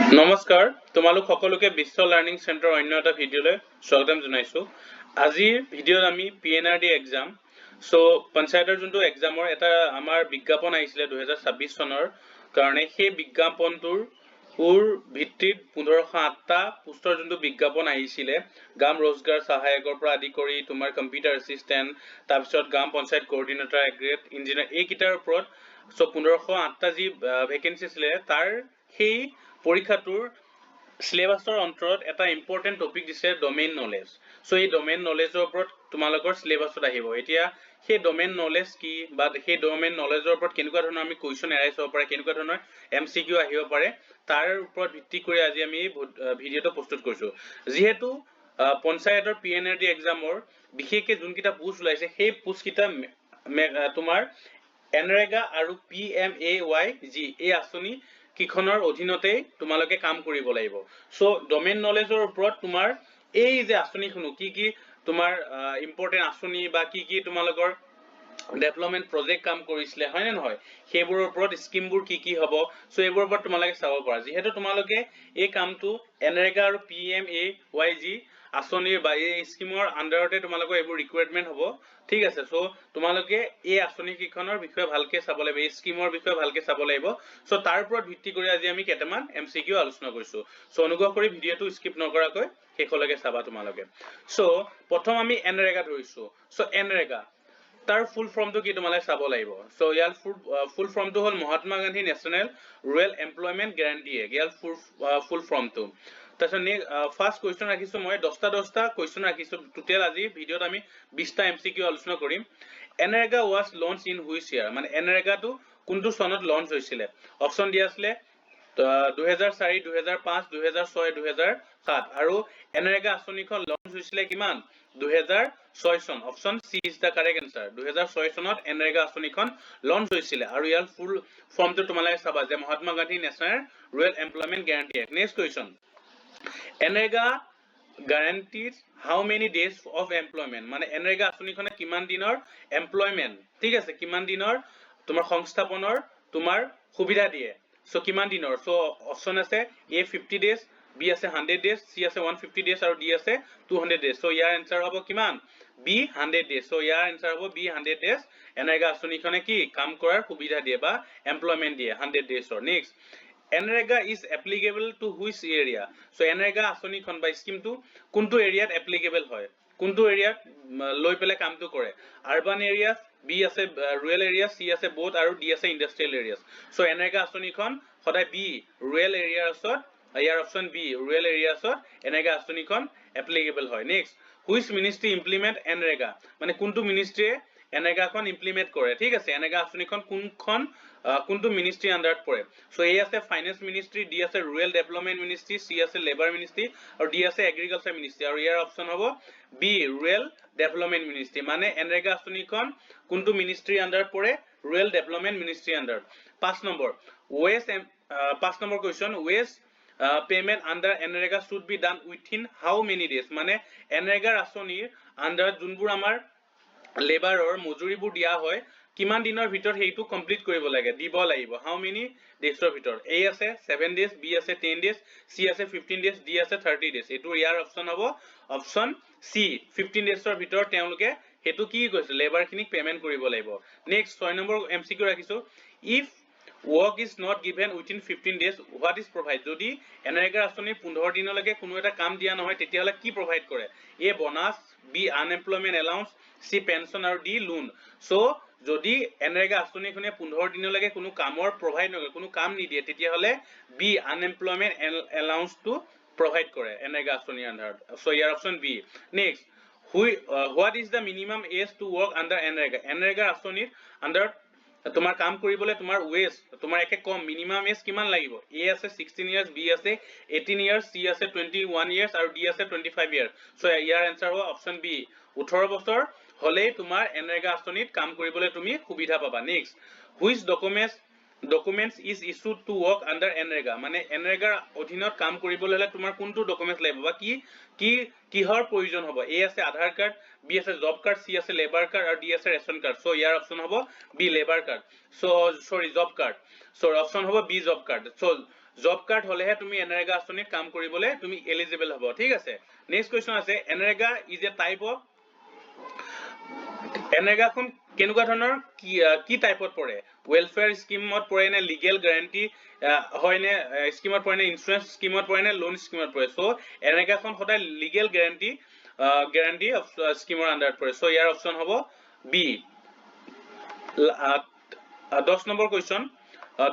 নমস্কাৰ তোমালোক সকলোকে বিশ্ব লাৰ্নিং চেণ্টাৰ অন্য এটা ভিডিঅ'লৈ স্বাগতম জনাইছো আজিৰ ভিডিঅ'ত আমি পিএনআৰডি এক্সাম সো পঞ্চায়তৰ যোনটো এক্সামৰ এটা আমাৰ বিজ্ঞাপন আহিছিলে 2026 চনৰ কাৰণে সেই বিজ্ঞাপনটোৰ ভিত্তিত 1508টা পোষ্টৰ যোনটো বিজ্ঞাপন আহিছিলে গ্ৰাম रोजगार সহায়কৰ পৰা আদি কৰি তোমাৰ কম্পিউটাৰ এসিস্ট্যান্ট তাৰ পিছত গ্ৰাম পঞ্চায়ত কোঅৰ্ডিনেটৰ এগ্ৰিগেট ইঞ্জিনিয়াৰ এই কিটাৰ ওপৰত সো 1508টা যি ভ্যাকেন্সি আছিলে তাৰ সেই পৰীক্ষাটোৰ সিলেবাসৰ অন্তৰত এটা ইম্পৰ্টেন্ট টপিক দিছে ডোমেইন নলেজ সো এই ডোমেইন নলেজৰ ওপৰত তোমালোকৰ সিলেবাসত আহিব এতিয়া সেই ডোমেইন নলেজ কি বা সেই ডোমেইন নলেজৰ ওপৰত কেনেকুৱা ধৰণৰ আমি কোৱেশ্চন এৰাইজ হ'ব পাৰে কেনেকুৱা ধৰণৰ এমসিকিউ আহিব পাৰে তাৰ ওপৰত ভিত্তি কৰি আজি আমি ভিডিঅটো প্ৰস্তুত কৰিছো যেহেতু পঞ্চায়তৰ পিএনআৰডি এক্সামৰ বিশেষকৈ যোনকিটা পোষ্ট ওলাইছে সেই পোষ্ট কিটা তোমাৰ এনৰেগা আৰু পিএমএৱাইজি এই আঁচনি কিখনৰ অধীনতে তোমালোকে কাম কৰিব লাগিব সো ডোমেইন নলেজৰ ওপৰত তোমাৰ এই যে আঁচনিখনো কি তোমাৰ ইম্পৰ্টেন্ট আঁচনি বা কি তোমালোকৰ ডেভেলপমেন্ট প্ৰজেক্ট কাম কৰিছিলে হয় নে নহয় সেইবোৰৰ ওপৰত স্কিমবোৰ কি হ'ব সো এইবোৰৰ ওপৰত তোমালোকে চাব পাৰা যেহেতু তোমালোকে এই কামটো এনৰেগা আৰু পিএমএৱাইজি আঁচনিৰ বা এই স্কিমৰ আন্ডাৰতে তোমালোকৰ এইবোৰ ৰিকুৱাৰমেন্ট হ'ব ঠিক আছে সো তোমালোকে এই আঁচনি কিখনৰ বিষয়ে ভালকে চাব লাগিব এই স্কিমৰ বিষয়ে ভালকে চাব লাগিব সো তাৰ ওপৰত ভিত্তি কৰি আজি আমি কেটামান এমসিকিউ আলোচনা কৰিছো সো অনুগ্ৰহ কৰি ভিডিঅটো স্কিপ নকৰাকৈ শেষলৈকে চাবা তোমালোকে সো প্ৰথম আমি এনৰেগা ধৰিছো সো এনৰেগা তাৰ ফুল ফৰ্মটো কি তোমালে চাব লাগিব সো ইয়াৰ ফুল ফৰ্মটো হল Mahatma Gandhi National Rural Employment Guarantee Act ইয়াৰ ফুল ফৰ্মটো তাৰছত ফাৰ্স্ট কোৱেশ্চন ৰাখিছো মই 10টা কোৱেশ্চন ৰাখিছো টোটাল আজি ভিডিঅত আমি 20টা এমসিকিউ আলোচনা কৰিম NREGA was launch in which ইয়াৰ মানে এনৰেগাটো কোনটো সনত লঞ্চ হৈছিল অপচন দিয়া আছিল 2004 2005 2006 2007 আৰু এনৰেগা আঁচনিখন লঞ্চ হৈছিল কিমান 2006 চন option C is the correct answer 2006 চনত এনৰেগা আঁচনিখন লঞ্চ হৈছিল আৰু ইয়াৰ ফুল ফৰ্মটো তোমালোকে চাবা যে Mahatma Gandhi National Rural Employment Guarantee act next question NREGA guarantees how many days of employment মানে এনৰেগা আঁচনিখনে কিমান দিনৰ এমপ্লয়মেন্ট ঠিক আছে কিমান দিনৰ তোমাৰ সংস্থাপনৰ তোমাৰ সুবিধা দিয়ে সো কিমান দিনৰ সো অপচন আছে এ 50 ডেজ বি আছে 100 ডেজ সি আছে 150 ডেজ আৰু ডি আছে 200 ডেজ সো ইয়াৰ আনসাৰ হ'ব কিমান বি 100 ডেজ সো ইয়াৰ আনসাৰ হ'ব বি 100 ডেজ এনৰেগা আঁচনিখনে কি কাম কৰাৰ সুবিধা দিয়ে বা এমপ্লয়মেন্ট দিয়ে 100 ডেজৰ next NREGA is applicable to which area so NREGA আঁচনিখন বা স্কিমটো কোনটো এৰিয়াত এপ্লিকেবল হয় কোনটো এৰিয়াত লৈ পেলে কামটো কৰে আৰবান এৰিয়াস বি আছে ৰুৰেল এৰিয়া সি আছে বোথ আৰু ডি আছে ইন্ডাষ্ট্ৰিয়েল এৰিয়াস সো এনৰেগা আঁচনিখন সদায় বি ৰুৰেল এৰিয়াছত ইয়াৰ অপচন বি ৰুৰেল এৰিয়াছত এনৰেগা আঁচনিখন এপ্লিকেবল হয় next which ministry implement NREGA মানে কোনটো মিনিষ্ট্ৰীয়ে এনৰেগাখন ইমপ্লিমেন্ট কৰে ঠিক আছে এনৰেগা আঁচনিখন কোনটো মিনিষ্ট্ৰি আন্ডাৰত পৰে সো এ আছে ফাইনান্স মিনিষ্ট্ৰি ডি আছে ৰুৰেল ডেভেলপমেন্ট মিনিষ্ট্ৰি সি আছে লেবাৰ মিনিষ্ট্ৰি আৰু ডি আছে এগ্ৰিকালচাৰ মিনিষ্ট্ৰি আৰু ইয়াৰ অপচন হ'ব বি ৰুৰেল ডেভেলপমেন্ট মিনিষ্ট্ৰি মানে এনৰেগা আঁচনিখন কোনটো মিনিষ্ট্ৰি আন্ডাৰত পৰে ৰুৰেল ডেভেলপমেন্ট মিনিষ্ট্ৰি আন্ডাৰত 5 number question wage payment under NREGA should be done within how many days মানে এনৰেগাৰ আঁচনিৰ আন্ডাৰত যোনবোৰ আমাৰ লেবাৰৰ মজুৰিবোৰ দিয়া হয় কিমান দিনৰ ভিতৰত হেইটো কমপ্লিট কৰিব লাগে দিব লাগিব হাউ মেনি ডেজৰ ভিতৰত এ আছে 7 ডেজ বি আছে 10 ডেজ সি আছে 15 ডেজ ডি আছে 30 ডেজ এটো ইয়াৰ অপচন হ'ব অপচন সি 15 ডেজৰ ভিতৰত তেওঁলোকে হেতু কি কৈছে লেবাৰখিনিক পেমেন্ট কৰিব লাগিব নেক্সট 6 নম্বৰ এমসিকিউ ৰাখিছো if work is not given within 15 days what is provide যদি এনৰেগা আঁচনি 15 দিনলৈকে কোনো এটা কাম দিয়া নহয় তেতিয়ালে কি প্ৰভাইড কৰে A bonus B unemployment allowance C pension আৰু ডি লোন সো যদি এনৰেগা আঁচনিখনে 15 দিনলৈকে কোনো কামৰ প্ৰভাইড নকৰে কোনো কাম নিদিয়ে তেতিয়াহলে B unemployment allowance to provide কৰে এনৰেগা আঁচনিৰ আন্ডাৰত সো ইয়াৰ option B next what is the minimum age to work under NREGA আঁচনিৰ আন্ডাৰত তোমাৰ কাম কৰিবলৈ তোমাৰ ওয়েজ তোমাৰ একে কম মিনিমাম এজ কিমান লাগিব এ আছে 16 ইয়াৰ্স বি আছে 18 ইয়াৰ্স সি আছে 21 ইয়াৰ্স আৰু ডি আছে 25 ইয়াৰ্স সো ইয়াৰ আনসাৰ হ'ব অপচন বি 18 বছৰ হলে তোমাৰ এনৰেগা আঁচনিত কাম কৰিবলৈ তুমি সুবিধা পাবা next which documents is issued to work under NREGA মানে এনৰেগাৰ অধীনত কাম কৰিবলৈ হলে তোমাৰ কোনটো ডকুমেন্টস লাগিব বা কিহৰ প্ৰয়োজন হ'ব এ আছে আধাৰ কাৰ্ড বি আছে জব কাৰ্ড সি আছে লেবাৰ কাৰ্ড আৰু ডি আছে ৰেশন কাৰ্ড সো ইয়াৰ অপচন হ'ব B labour card so sorry job card so option হ'ব B job card so job card হলেহে তুমি এনৰেগা আঁচনিত কাম কৰিবলৈ তুমি এলিজিবল হ'ব ঠিক আছে নেক্সট কোৱেশ্চন আছে NREGA is a type of এনৰেগাখন কেনেকুৱা ধৰণৰ কি টাইপত পৰে ওয়েলফেয়াৰ স্কিমত পৰে নে লিগেল গ্যাৰান্টি হয় নে স্কিমত পৰে নে ইন্সুৰেন্স স্কিমত পৰে নে লোন স্কিমত পৰে সো এনৰেগাখন সদায় লিগেল গ্যাৰান্টি অফ স্কিমৰ আন্ডাৰত পৰে সো ইয়াৰ অপচন হ'ব B 10 number question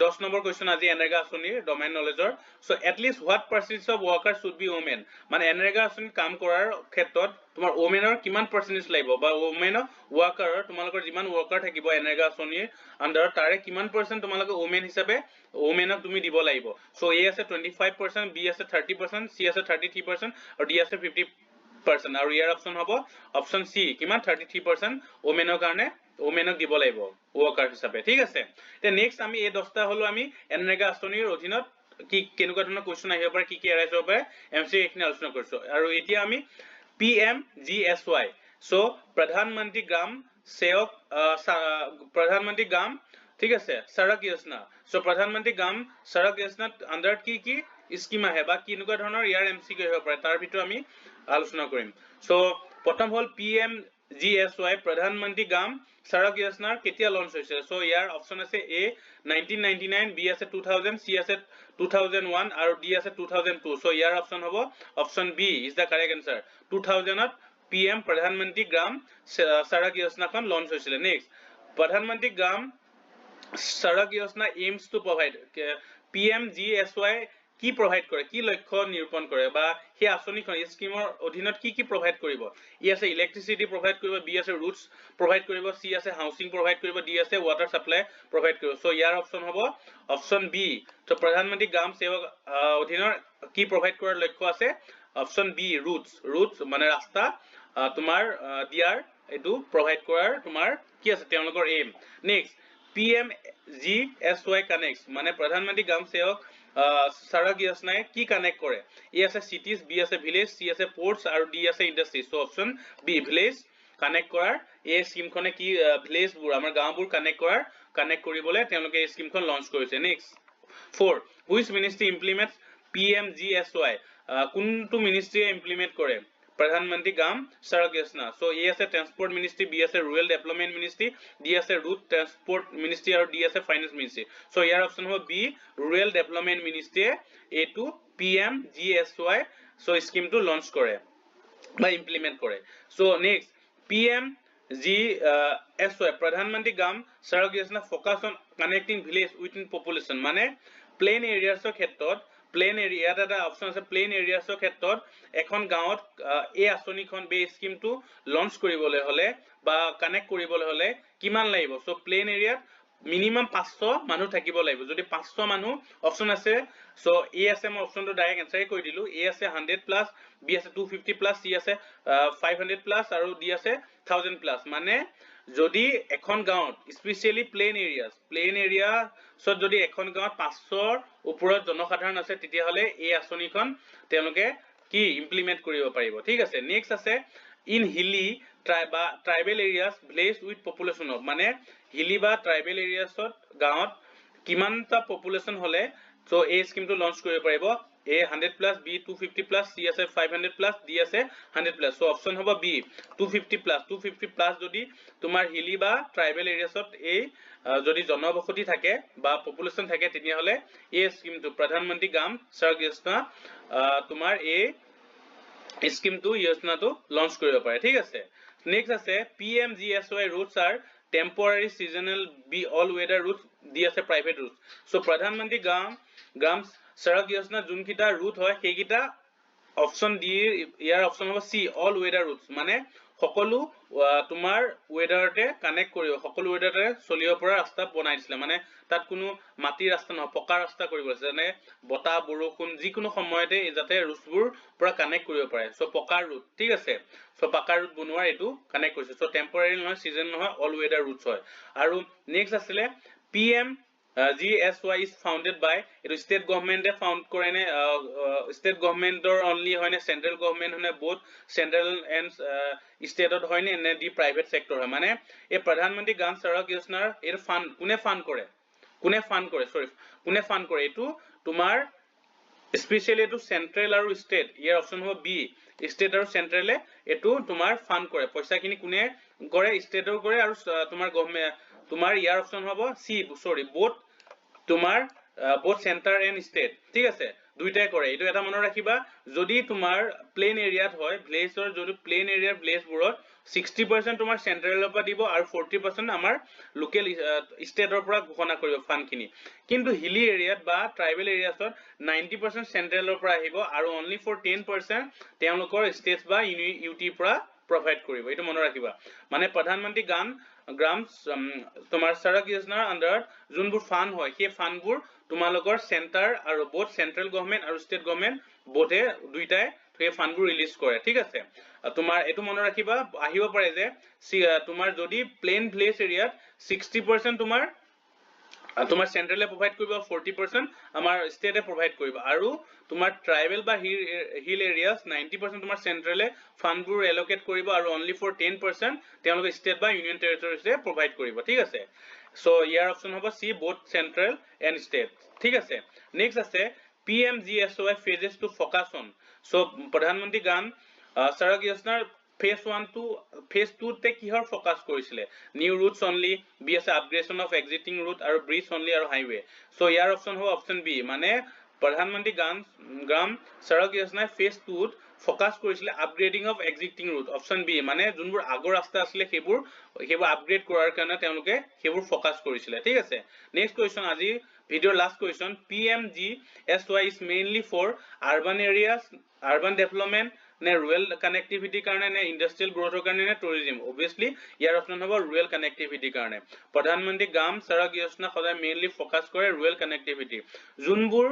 10 number question আজি এনৰেগা আঁচনিৰ ডোমেইন নলেজৰ so at least what percentage of worker should be women মানে এনৰেগা আঁচনিত কাম কৰাৰ ক্ষেত্ৰত তোমাৰ ওমেনৰ কিমান পাৰ্চেন্টেজ লাগিব বা ওমেনৰ ওয়াৰ্কাৰৰ তোমালোকৰ যিমান ওয়াৰ্কাৰ থাকিব এনৰেগা আঁচনিৰ আন্ডাৰত তাৰে কিমান পাৰ্চেন্ট তোমালোকে ওমেন হিচাপে ওমেনক তুমি দিব লাগিব সো এ আছে 25% বি আছে 30% সি আছে 33% আৰু ডি আছে 50% আৰু ইয়াৰ অপচন হ'ব অপচন সি কিমান 33% ওমেনৰ কাৰণে ওমেনক দিব লাগিব ওয়াৰ্কাৰ হিচাপে ঠিক আছে তে নেক্সট আমি এই 10টা হলো আমি এনৰেগা আঁচনিৰ অধীনত কি কেনেকুৱা ধৰণৰ কোৱেশ্চন আহিব পাৰে কি এৰাইজ হ'ব পাৰে এমসি এখিনি আলোচনা কৰিছো আৰু এতিয়া আমি PMGSY সো প্ৰধানমন্ত্ৰী গ্ৰাম সেৱক প্ৰধানমন্ত্ৰী গ্ৰাম ঠিক আছে সড়ক যোজনা সো প্ৰধানমন্ত্ৰী গ্ৰাম সড়ক যোজনাত আন্ডাৰত কি স্কিম আহে বা কেনেকুৱা ধৰণৰ ইয়াৰ এমসিকিউ আহিব পাৰে তাৰ ভিতৰত আমি আলোচনা কৰিম সো প্ৰথম হল PMGSY প্ৰধানমন্ত্ৰী গ্ৰাম সড়ক যোজনাৰ কেতিয়া লঞ্চ হৈছে সো ইয়াৰ অপচন আছে A 1999 বি আছে 2000 সি আছে 2001 আৰু ডি আছে 2002 সো ইয়াৰ অপচন হ'ব option B is the correct answer 2000 ত PM প্ৰধানমন্ত্ৰী গ্ৰাম সড়ক যোজনাখন লঞ্চ হৈছিল নেক্সট প্ৰধানমন্ত্ৰী গ্ৰাম সড়ক যোজনা aims to provide PMGSY কি প্ৰভাইড কৰে কি লক্ষ্য নিৰূপণ কৰে বা হে আঁচনিখন স্কিমৰ অধীনত কি প্ৰভাইড কৰিব ই আছে ইলেক্ট্ৰিসিটি প্ৰভাইড কৰিব বি আছে ৰুটস প্ৰভাইড কৰিব সি আছে হাউচিং প্ৰভাইড কৰিব ডি আছে ওয়াটাৰ সাপ্লাই প্ৰভাইড কৰিব সো ইয়াৰ অপচন হ'ব অপচন বি তো প্ৰধানমন্ত্ৰী গ্ৰাম সেৱক অধীনৰ কি প্ৰভাইড কৰাৰ লক্ষ্য আছে অপচন বি ৰুটস মানে ৰাস্তা তোমাৰ দিয়াৰ এটো প্ৰভাইড কৰাৰ তোমাৰ কি আছে তেওঁলোকৰ এম নেক্সট PMGSY কানেক্ট মানে প্ৰধানমন্ত্ৰী গ্ৰাম সেৱক সড়ক যোজনাই কি কানেক্ট কৰে ই আছে সিটিজ বি আছে ভিলেজ সি আছে পোৰ্টস আৰু ডি আছে industry so option B village connect কৰাৰ এই স্কিমখনে কি ভিলেজবোৰ আমাৰ গাঁওবোৰ কানেক্ট কৰিবলৈ তেওঁলোকে এই স্কিমখন লঞ্চ কৰিছে next 4 which ministry implements PMGSY কোনটো মিনিষ্ট্ৰিয়ে ইমপ্লিমেন্ট কৰে प्रधानमंत्री ग्राम सड़क योजना सो ए আছে ट्रांसपोर्ट मिनिस्ट्री बी আছে रूरल डेवलपमेंट मिनिस्ट्री डी আছে रूट ट्रांसपोर्ट मिनिस्ट्री और डी আছে फाइनेंस मिनिस्ट्री सो यार ऑप्शन हो B rural development ministry a to PMGSY so scheme to launch करे বা ইমপ্লিমেন্ট কৰে সো নেক্সট PMGSY प्रधानमंत्री ग्राम सड़क योजना focus on connecting village with population माने प्लेन एरियासৰ ক্ষেত্ৰত প্লেন এৰিয়া এটা অপচন আছে প্লেন এৰিয়াছৰ ক্ষেত্ৰত এখন গাঁৱত এই আঁচনিখন বে স্কিমটো লঞ্চ কৰিবলৈ হলে বা কানেক্ট কৰিবলৈ হলে কিমান লাগিব সো প্লেন এৰিয়াত মিনিমাম 500 মানুহ থাকিব লাগিব যদি 500 মানুহ অপচন আছে সো এ আছে মই অপচনটো ডাইৰেক্ট আনসাৰ কৰি দিলো এ আছে 100 প্লাস বি আছে 250 প্লাস সি আছে 500 প্লাস আৰু ডি আছে 1000 প্লাস মানে যদি এখন গাঁৱত স্পেশালি প্লেন এৰিয়া সো যদি এখন গাঁৱত 500 ওপৰত জনসাধাৰণ আছে তেতিয়া হলে এই আঁচনিখন তেওঁলোকে কি ইমপ্লিমেন্ট কৰিব পাৰিব ঠিক আছে নেক্সট আছে in hilly tribal areas village with population of মানে হিলি বা ট্ৰাইবেল এৰিয়াছত গাঁৱত কিমানটা পপুলেশন হলে সো এই স্কিমটো লঞ্চ কৰিব পাৰিব A 100 plus B 250 plus C আছে 500 plus D আছে 100 plus সো অপচন হ'ব B 250 plus যদি তোমাৰ হিলি বা ট্ৰাইবেল এৰিয়াছত এই যদি জনবসতি থাকে বা পপুলেশন থাকে তেতিয়া হলে এই স্কিমটো প্ৰধানমন্ত্ৰী গ্ৰাম সড়ক যোজনা তোমাৰ এই স্কিমটো যোজনাটো লঞ্চ কৰিব পাৰে ঠিক আছে নেক্সট আছে PMGSY routes are temporary seasonal be all weather routes দি আছে private routes সো প্ৰধানমন্ত্ৰী গ্ৰাম सड़क योजना যোনকিটা ৰুট হয় সেইকিটা অপচন ডি ইয়াৰ অপচন হ'ব সি অল ওয়েদাৰ ৰুটস মানে সকলো তোমাৰ ওয়েদাৰতে কানেক্ট কৰিব সকলো ওয়েদাৰতে চলিব পৰা ৰাস্তা বনাই দিছিল মানে তাত কোনো মাটি ৰাস্তা নহয় পকা ৰাস্তা কৰিব আছে মানে বতা বৰষুণ যিকোনো সময়তে যাতে ৰুটসবোৰ পুৰা কানেক্ট কৰিব পাৰে সো পকা ৰুট ঠিক আছে সো পকা ৰুট বনোৱাৰ এটো কানেক্ট কৰিছে সো টেম্পৰাৰী নহয় সিজন নহয় অল ওয়েদাৰ ৰুটস হয় আৰু নেক্সট আছিল PMGSY is founded by state government found কৰে নে state government only হয় নে central government হয় নে both central and state হয় নে দি private sector হয় মানে এই প্ৰধানমন্ত্ৰী গ্ৰাম সড়ক যোজনাৰ এৰ ফান্ড কোনে ফান্ড কৰে এটো তোমাৰ স্পেশালি এটো সেন্ট্ৰাল আৰু স্টেট ইয়াৰ অপশন হ'ব বি স্টেট আৰু সেন্ট্ৰালে এটো তোমাৰ ফান্ড কৰে পইচাখিনি কোনে কৰে স্টেটৰ কৰে আৰু তোমাৰ গভৰ্নমেন্ট তোমাৰ ইয়াৰ অপশন হ'ব সি সৰি বোথ তোমাৰ বোথ সেন্টাৰ এন্ড স্টেট ঠিক আছে দুইটাই কৰে এটো এটা মনত ৰাখিবা যদি তোমাৰ প্লেন এৰিয়াত হয় ভিলেজৰ যদি প্লেন এৰিয়াৰ ভিলেজবোৰত 60% তোমাৰ সেন্ট্ৰালৰ পৰা দিব আৰু 40% আমাৰ লোকেল স্টেটৰ পৰা ঘোষণা কৰিব ফান্ডখিনি কিন্তু হিলি এৰিয়াত বা ট্ৰাইবেল এৰিয়াছত 90% সেন্ট্ৰালৰ পৰা আহিব আৰু only for 10% তেওঁলোকৰ ষ্টেটস বা ইউটি পৰা প্ৰভাইড কৰিব এটো মনত ৰাখিবা মানে প্ৰধানমন্ত্ৰী গ্ৰাম তোমাৰ সড়ক যোজনাৰ আন্ডাৰত যোনবোৰ ফান্ড হয় সেই ফান্ডবোৰ তোমালোকৰ সেন্টাৰ আৰু বোথ সেন্ট্ৰাল গভৰ্নমেন্ট আৰু ষ্টেট গভৰ্নমেন্ট বোথে দুইটাই সেই ফান্ডবোৰ ৰিলিজ কৰে ঠিক আছে তোমাৰ এটো মনত ৰাখিবা আহিব পাৰে যে তোমাৰ যদি প্লেন ভিলেজ এৰিয়াত 60% তোমাৰ সেন্ট্ৰালে প্ৰভাইড কৰিব 40% আমাৰ স্টেটে প্ৰভাইড কৰিব আৰু তোমাৰ ট্ৰাইবেল বা হিল এৰিয়াস 90% তোমাৰ সেন্ট্ৰালে ফান্ডবোৰ এলোকেট কৰিব আৰু only for 10% তেওঁলোকে স্টেট বা ইউনিয়ন টেৰিটৰিজে প্ৰভাইড কৰিব ঠিক আছে সো ইয়াৰ অপশন হ'ব সি বোথ সেন্ট্রাল এন্ড স্টেট ঠিক আছে নেক্সট আছে PMGSY phases to focus on so প্ৰধানমন্ত্ৰী গান সড়ক যোজনাৰ phase 1 to phase 2 তে কিহৰ ফোকাস কৰিছিলে নিউ routes only বি আছে আপগ্ৰেডেশন অফ এক্সিস্টিং route আৰু ব্ৰিজ only আৰু হাইৱে সো ইয়াৰ অপশন হ'ব অপশন বি মানে প্ৰধানমন্ত্ৰী গ্ৰাম সড়ক যোজনা phase 2 ত ফোকাস কৰিছিলে upgrading of existing route option B মানে যোনবোৰ আগৰ ৰাস্তা আছিলে সেইবোৰ আপগ্ৰেড কৰাৰ কাৰণে তেওঁলোকে সেইবোৰ ফোকাস কৰিছিলে ঠিক আছে নেক্সট কোৱেশ্চন আজি ভিডিওৰ last question PMGSY is mainly for urban areas urban development নে rural connectivity কাৰণে নে industrial growth কাৰণে নে tourism obviously ইয়াৰ অপশন হ'ব rural connectivity কাৰণে প্ৰধানমন্ত্ৰী গ্ৰাম সড়ক যোজনা সদায় মেইনলি ফোকাস কৰে rural connectivity যোনবোৰ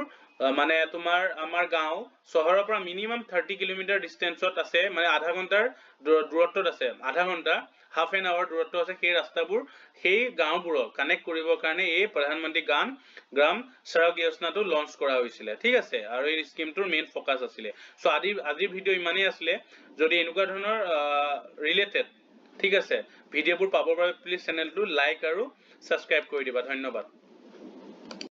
মানে তোমাৰ আমাৰ গাঁও চহৰৰ পৰা মিনিমাম 30 কিলোমিটাৰ ডিসটেন্সত আছে মানে আধা ঘন্টাৰ দূৰত্বত আছে আধা ঘন্টা হাফ এন আৱাৰ দূৰত্ব আছে সেই ৰাস্তাবোৰ সেই গাঁওবোৰক কানেক্ট কৰিবৰ কাৰণে এই প্ৰধানমন্ত্ৰী গ্ৰাম সড়ক যোজনাটো লঞ্চ কৰা হৈছিল ঠিক আছে আৰু এই স্কিমটোৰ মেইন ফোকাস আছিল সো আজি ভিডিও ইমানেই আছিল যদি এনেকুৱা ধৰণৰ ৰিলেটেড ঠিক আছে ভিডিওবোৰ পাবৰ বাবে প্লিজ চেনেলটো লাইক আৰু সাবস্ক্ৰাইব কৰি দিবা ধন্যবাদ